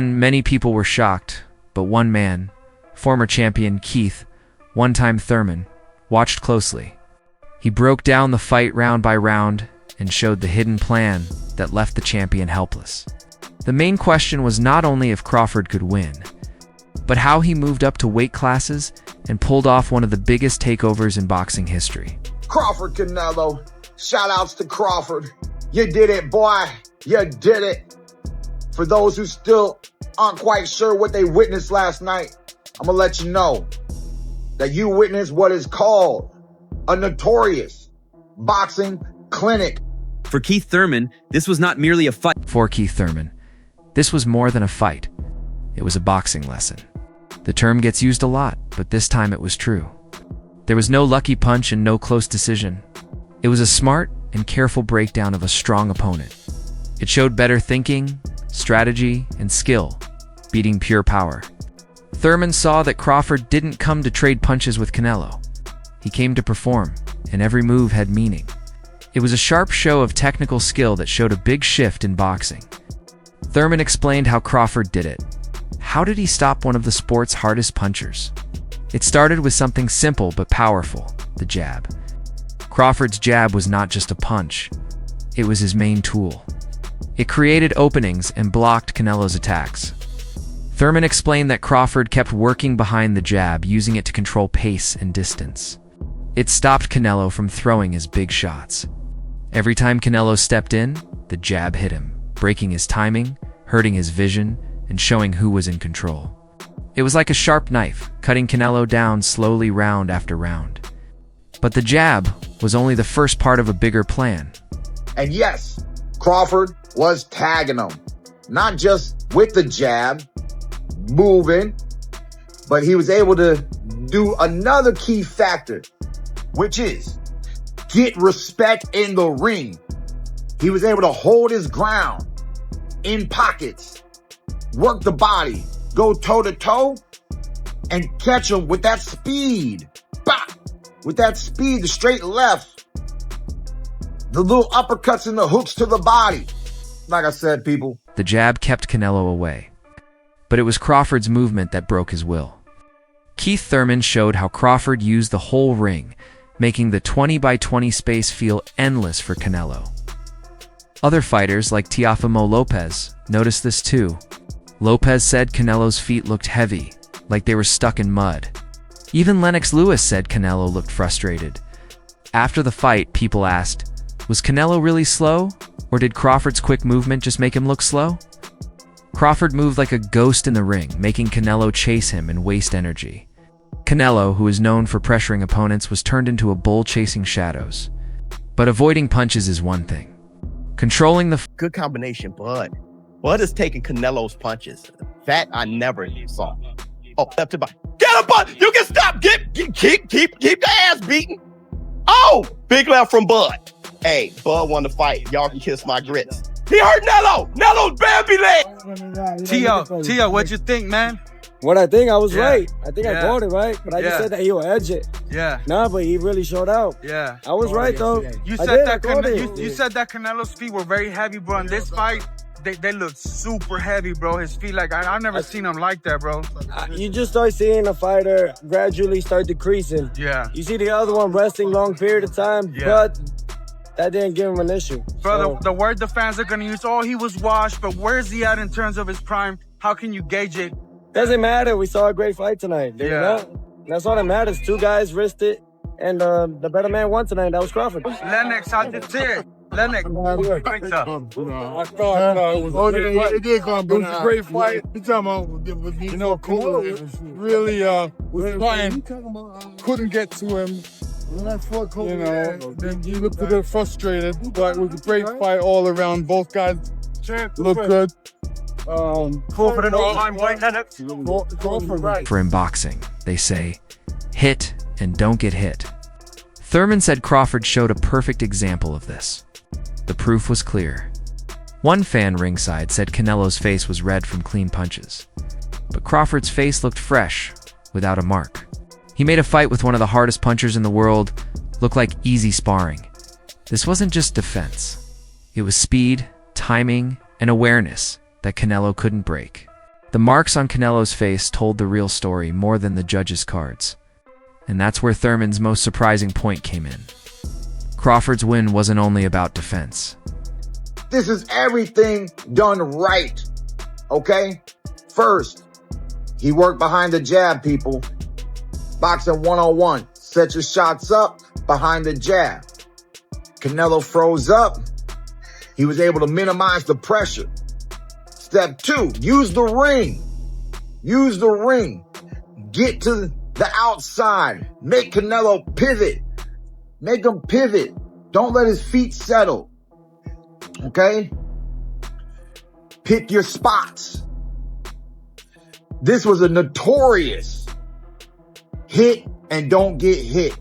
Many people were shocked, but one man, former champion Keith, one-time Thurman, watched closely. He broke down the fight round by round and showed the hidden plan that left the champion helpless. The main question was not only if Crawford could win, but how he moved up to weight classes and pulled off one of the biggest takeovers in boxing history. Crawford Canelo, shout outs to Crawford. You did it, boy. You did it. For those who still aren't quite sure what they witnessed last night, I'm gonna let you know that you witnessed what is called a notorious boxing clinic. For Keith Thurman, this was not merely a fight. For Keith Thurman, this was more than a fight. It was a boxing lesson. The term gets used a lot, but this time it was true. There was no lucky punch and no close decision. It was a smart and careful breakdown of a strong opponent. It showed better thinking, strategy, and skill, beating pure power. Thurman saw that Crawford didn't come to trade punches with Canelo. He came to perform, and every move had meaning. It was a sharp show of technical skill that showed a big shift in boxing. Thurman explained how Crawford did it. How did he stop one of the sport's hardest punchers? It started with something simple but powerful, the jab. Crawford's jab was not just a punch. It was his main tool. It created openings and blocked Canelo's attacks. Thurman explained that Crawford kept working behind the jab, using it to control pace and distance. It stopped Canelo from throwing his big shots. Every time Canelo stepped in, the jab hit him, breaking his timing, hurting his vision, and showing who was in control. It was like a sharp knife, cutting Canelo down slowly round after round. But the jab was only the first part of a bigger plan. And yes, Crawford was tagging him. Not just with the jab, moving, but he was able to do another key factor, which is get respect in the ring. He was able to hold his ground in pockets, work the body, go toe-to-toe, and catch him with that speed. Bah! With that speed, the straight left, the little uppercuts and the hooks to the body. Like I said, people. The jab kept Canelo away. But it was Crawford's movement that broke his will. Keith Thurman showed how Crawford used the whole ring, making the 20-by-20 space feel endless for Canelo. Other fighters like Teofimo Lopez noticed this too. Lopez said Canelo's feet looked heavy, like they were stuck in mud. Even Lennox Lewis said Canelo looked frustrated. After the fight, people asked, was Canelo really slow? Or did Crawford's quick movement just make him look slow? Crawford moved like a ghost in the ring, making Canelo chase him and waste energy. Canelo, who is known for pressuring opponents, was turned into a bull chasing shadows. But avoiding punches is one thing. Controlling the good combination, Bud. Bud is taking Canelo's punches. That I never saw. Oh, left to body. Get him, Bud! You can stop! Keep the ass beating! Oh! Big left from Bud. Hey, Bud won the fight. Y'all can kiss my grits. He hurt Nello! Nello's Bambi leg! Tio, what'd you think, man? What I think, I was right. I think I called it right, but I just said that he will edge it. Yeah. Nah, but he really showed out. Yeah. I was right, though. You said that Canelo's feet were very heavy, bro. In this fight, they look super heavy, bro. His feet, like, I've never seen him like that, bro. You just start seeing a fighter gradually start decreasing. Yeah. You see the other one resting long period of time, but that didn't give him an issue. Bro, the word the fans are going to use, oh, he was washed, but where's he at in terms of his prime? How can you gauge it? Doesn't matter. We saw a great fight tonight. That's all that matters. Two guys risked it, and the better man won tonight. That was Crawford. Lennox, how did you see it? Lennox, I thought it did come, but it was a great fight. You talking about, Cole really was trying, couldn't get to him. He looked a bit frustrated, but it was a great fight all around. Both guys looked good. Crawford and all-time white Lennox. For in boxing, they say, hit and don't get hit. Thurman said Crawford showed a perfect example of this. The proof was clear. One fan ringside said Canelo's face was red from clean punches, but Crawford's face looked fresh, without a mark. He made a fight with one of the hardest punchers in the world look like easy sparring. This wasn't just defense. It was speed, timing, and awareness that Canelo couldn't break. The marks on Canelo's face told the real story more than the judges' cards. And that's where Thurman's most surprising point came in. Crawford's win wasn't only about defense. This is everything done right, okay? First, he worked behind the jab, people. Boxing 101, set your shots up behind the jab. Canelo froze up. He was able to minimize the pressure. Step 2, use the ring. Use the ring. Get to the outside. Make Canelo pivot. Make him pivot. Don't let his feet settle. Okay? Pick your spots. This was a notorious hit and don't get hit.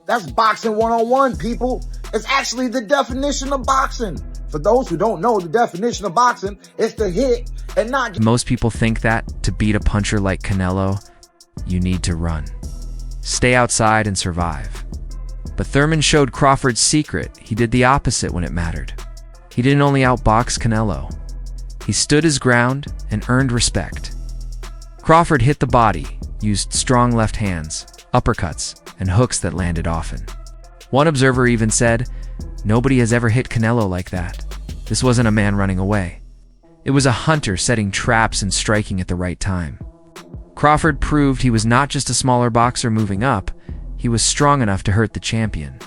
That's boxing 101, people. It's actually the definition of boxing. For those who don't know the definition of boxing, it's to hit and not get. Most people think that to beat a puncher like Canelo, you need to run. Stay outside and survive. But Thurman showed Crawford's secret. He did the opposite when it mattered. He didn't only outbox Canelo. He stood his ground and earned respect. Crawford hit the body, used strong left hands, uppercuts, and hooks that landed often. One observer even said, "Nobody has ever hit Canelo like that. This wasn't a man running away. It was a hunter setting traps and striking at the right time." Crawford proved he was not just a smaller boxer moving up, he was strong enough to hurt the champion.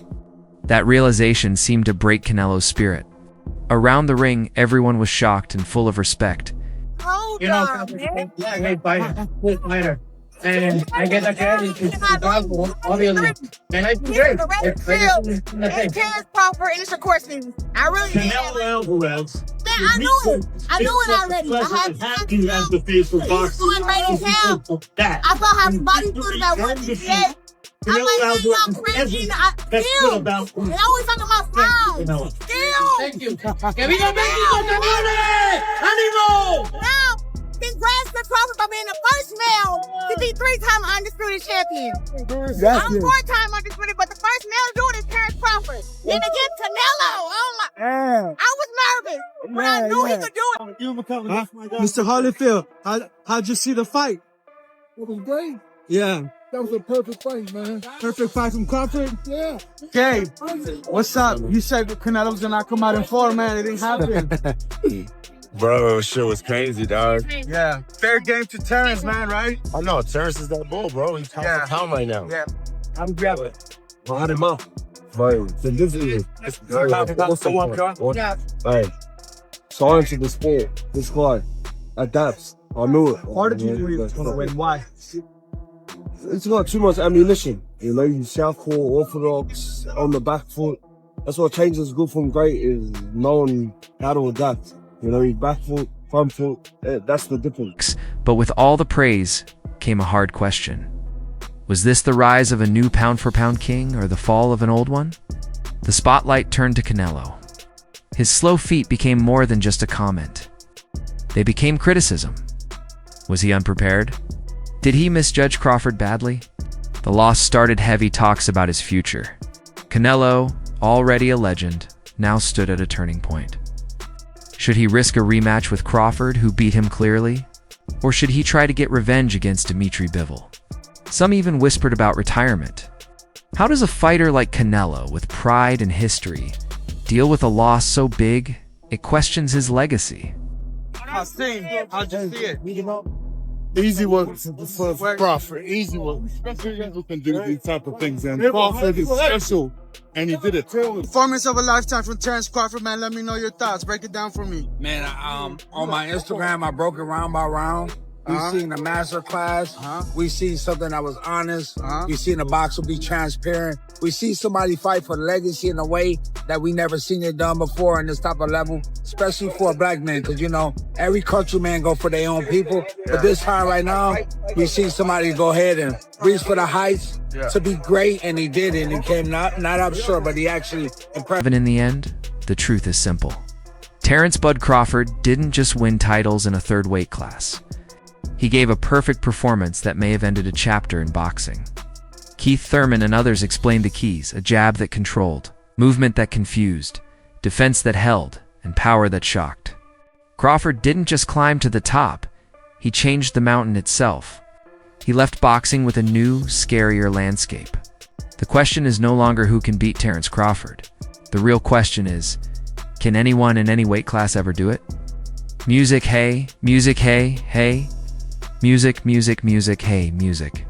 That realization seemed to break Canelo's spirit. Around the ring, everyone was shocked and full of respect. You know, great fighter. And I get that credit. It's obviously. And I do great. And Terence Crawford and it's of course me. I really Canelo Alvarez. Man, I knew it. I knew it already. I had you as the face of boxing. He's doing great as hell. I saw how his body flew that one day. I'm like, y'all crazy. Still. They always talking about styles. Still. Thank you. Que viva México, cabrones! ¡Ánimo! Now, congrats to Crawford for being the first male to be 3-time undisputed champion. I'm 4-time undisputed, but the first male to do it is Terence Crawford. Then again, Canelo. Oh my! I was nervous, but I knew he could do it. Mr. Holyfield, how'd you see the fight? It was great. Yeah. That was a perfect fight, man. Perfect fight from Crawford? Yeah. Okay, what's up? You said Canelo's gonna come out in 4, man. It didn't happen. Bro, shit was crazy, dog. Yeah. Fair game to Terence, man, right? I know, Terence is that bull, bro. He's top of town right now. Yeah. I'm grabbing. Hard him up. Right. So this is... Right. So I entered the sport. This squad adapts. I knew it. Why did you do it? Why? It's got too much ammunition. You know, you southpaw, orthodox, on the back foot. That's what changes good from great is knowing how to adapt. You know, your back foot, front foot, that's the difference. But with all the praise came a hard question. Was this the rise of a new pound-for-pound king or the fall of an old one? The spotlight turned to Canelo. His slow feet became more than just a comment. They became criticism. Was he unprepared? Did he misjudge Crawford badly? The loss started heavy talks about his future. Canelo, already a legend, now stood at a turning point. Should he risk a rematch with Crawford, who beat him clearly? Or should he try to get revenge against Dimitri Bivol? Some even whispered about retirement. How does a fighter like Canelo, with pride and history, deal with a loss so big it questions his legacy? How'd you see it? Easy work for Crawford. Easy work. Especially who can do these type of things. And Crawford is special. And he did it. Performance of a lifetime from Terence Crawford, man. Let me know your thoughts. Break it down for me. Man, on my Instagram, I broke it round by round. We seen a masterclass. We see something that was honest. We seen a boxer be transparent. We see somebody fight for legacy in a way that we never seen it done before in this type of level, especially for a black man. Because, you know, every countryman go for their own people. But this time right now, we see somebody go ahead and reach for the heights to be great. And he did it. And he came not up short, but he actually impressed. And in the end, the truth is simple. Terence Bud Crawford didn't just win titles in a third weight class. He gave a perfect performance that may have ended a chapter in boxing. Keith Thurman and others explained the keys: a jab that controlled, movement that confused, defense that held, and power that shocked. Crawford didn't just climb to the top, He changed the mountain itself. He left boxing with a new, scarier landscape. The question is no longer who can beat Terence Crawford. The real question is, can anyone in any weight class ever do it? Music, hey, music, hey, hey. Music, music, music, hey, music.